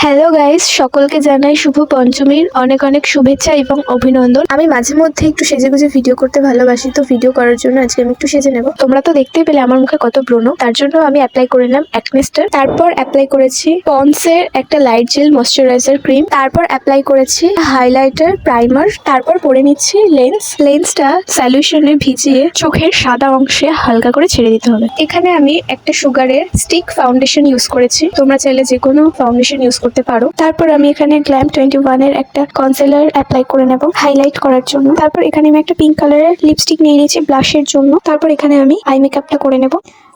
Hello guys, সকলকে জানাই শুভ পঞ্চমীর অনেক অনেক শুভেচ্ছা এবং অভিনন্দন। আমি মাঝে মধ্যে একটু সেজেগুজে ভিডিও করতে ভালোবাসি, তো ভিডিও করার জন্য আজকে আমি একটু সেজে নেব। তোমরা তো দেখতেই পেলে আমার মুখে কত ব্রণ, তার জন্য আমি অ্যাপ্লাই করে নিলাম অ্যাকনেস্টার। তারপর অ্যাপ্লাই করেছি পন্ডসের একটা লাইট জেল ময়শ্চারাইজার ক্রিম। তারপর অ্যাপ্লাই করেছি হাইলাইটার, প্রাইমার। তারপর পরে নিচ্ছি লেন্সটা সলিউশনে ভিজিয়ে চোখের সাদা অংশে হালকা করে ছেড়ে দিতে হবে। এখানে আমি একটা সুগারের স্টিক ফাউন্ডেশন ইউজ করেছি, তোমরা চাইলে যে কোনো ফাউন্ডেশন ইউজ করতে পারো। তারপর আমি এখানে গ্ল্যাম 21 এর একটা কনসিলার অ্যাপ্লাই করে নেব হাইলাইট করার জন্য। তারপর এখানে আমি একটা পিঙ্ক কালারের লিপস্টিক নিয়ে নিয়েছি ব্লাশের জন্য। তারপর এখানে আমি আই মেকআপটা করে নেব।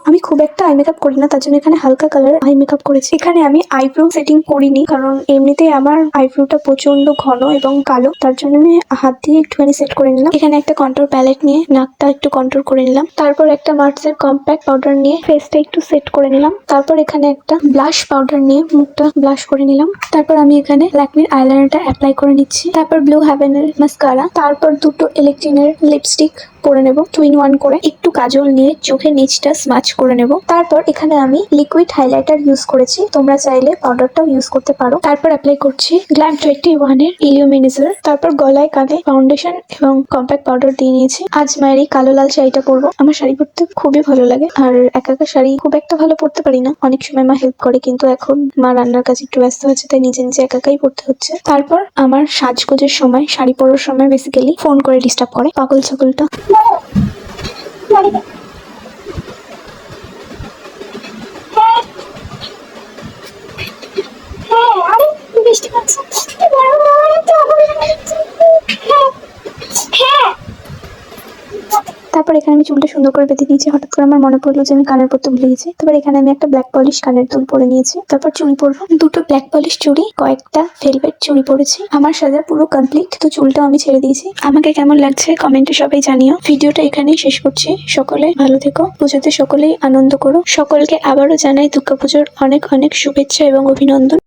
আমি খুব একটা আই মেকআপ করি না, তার জন্য এখানে হালকা কালার আই মেকআপ করেছি। এখানে আমি আইব্রো সেটিং করিনি, কারণ এমনিতেই আমার আইব্রোটা প্রচন্ড ঘন এবং কালো, তার জন্য আমি হাত দিয়ে একটুখানি সেট করে নিলাম। এখানে একটা কন্ট্রোল প্যালেট নিয়ে নাকটা একটু কন্ট্রোল করে নিলাম। তারপর একটা মার্সের কম্প্যাক্ট পাউডার নিয়ে ফেসটা একটু সেট করে নিলাম। তারপর এখানে একটা ব্লাশ পাউডার নিয়ে মুখটা ব্লাশ করে নিলাম। তারপর আমি এখানে ল্যাকমির আইলাইনারটা অ্যাপ্লাই করে নিচ্ছি। তারপর ব্লু হেভেনের মাস্কারা। তারপর দুটো ইলেকট্রিনের লিপস্টিক পরে নেব 2 in 1 করে। একটু কাজল নিয়ে চোখের নিচটা স্মাচ করে নেব। তারপর এখানে আমি লিকুইড হাইলাইটার ইউজ করেছি, তোমরা চাইলে পাউডারটাও ইউজ করতে পারো। তারপর অ্যাপ্লাই করছি গ্ল্যাম 21 এর ইলুমিনাইজার। তারপর গলায় কাঁধে ফাউন্ডেশন এবং কম্প্যাক্ট পাউডার দিয়ে নিয়েছি। আজ মায়ের এই কালো লাল শাড়িটা পরবো। আমার শাড়ি পরতে খুবই ভালো লাগে, আর একা একা শাড়ি খুব একটা ভালো পরতে পারি না। অনেক সময় মা হেল্প করে, কিন্তু এখন মা রান্নার কাছে একটু ব্যস্ত হচ্ছে, তাই নিজে নিজে একা একাই পরতে হচ্ছে। তারপর আমার সাজগোজের সময়, শাড়ি পরার সময় বেসিক্যালি ফোন করে ডিস্টার্ব করে পাগল ছাগলটা। বৃষ্টি পড়ছে। তারপর এখানে আমি চুলটা সুন্দর করে বেঁধে নিয়েছি। হঠাৎ করে আমার মনে পড়লো যে আমি কানের পরতে ভুলে গেছি। তারপর এখানে আমি একটা ব্ল্যাক পলিশ কানের দুল পরে নিয়েছি। তারপর চুড়ি পরবো, দুটো ব্ল্যাক পলিশ চুড়ি, কয়েকটা ভেলভেট চুড়ি পরেছি। আমার সাজা পুরো কমপ্লিট। তো চুলটাও আমি ছেড়ে দিয়েছি। আমাকে কেমন লাগছে কমেন্টে সবাই জানিও। ভিডিওটা এখানেই শেষ করছি। সকলে ভালো থেকো, পুজোতে সকলেই আনন্দ করো। সকলকে আবারও জানাই দুর্গাপুজোর অনেক অনেক শুভেচ্ছা এবং অভিনন্দন।